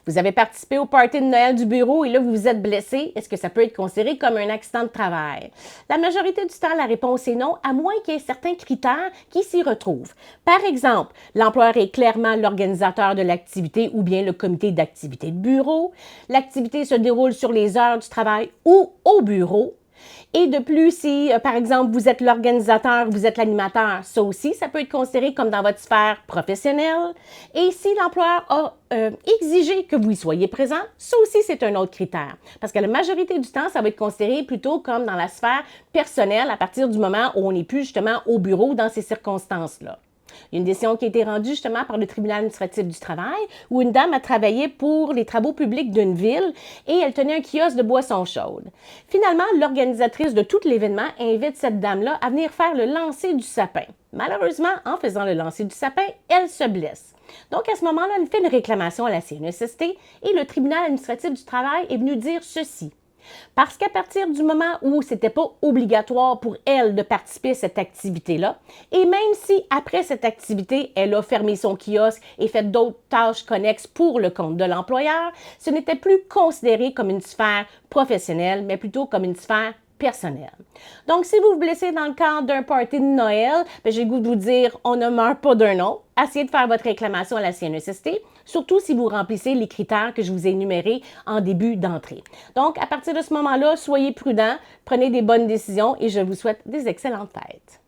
Vous avez participé au party de Noël du bureau et là, vous vous êtes blessé. Est-ce que ça peut être considéré comme un accident de travail? La majorité du temps, la réponse est non, à moins qu'il y ait certains critères qui s'y retrouvent. Par exemple, l'employeur est clairement l'organisateur de l'activité ou bien le comité d'activité de bureau. L'activité se déroule sur les heures du travail ou au bureau. Et de plus, si, par exemple, vous êtes l'organisateur, vous êtes l'animateur, ça aussi, ça peut être considéré comme dans votre sphère professionnelle. Et si l'employeur a exigé que vous y soyez présent, ça aussi, c'est un autre critère. Parce que la majorité du temps, ça va être considéré plutôt comme dans la sphère personnelle à partir du moment où on n'est plus justement au bureau dans ces circonstances-là. Il y a une décision qui a été rendue justement par le tribunal administratif du travail où une dame a travaillé pour les travaux publics d'une ville et elle tenait un kiosque de boissons chaudes. Finalement, l'organisatrice de tout l'événement invite cette dame-là à venir faire le lancer du sapin. Malheureusement, en faisant le lancer du sapin, elle se blesse. Donc, à ce moment-là, elle fait une réclamation à la CNESST et le tribunal administratif du travail est venu dire ceci. Parce qu'à partir du moment où ce n'était pas obligatoire pour elle de participer à cette activité-là, et même si après cette activité, elle a fermé son kiosque et fait d'autres tâches connexes pour le compte de l'employeur, ce n'était plus considéré comme une sphère professionnelle, mais plutôt comme une sphère personnelle. Donc, si vous vous blessez dans le cadre d'un party de Noël, j'ai le goût de vous dire, on ne meurt pas d'un nom. Essayez de faire votre réclamation à la CNESST, surtout si vous remplissez les critères que je vous ai énumérés en début d'entrée. Donc, à partir de ce moment-là, soyez prudents, prenez des bonnes décisions et je vous souhaite des excellentes fêtes.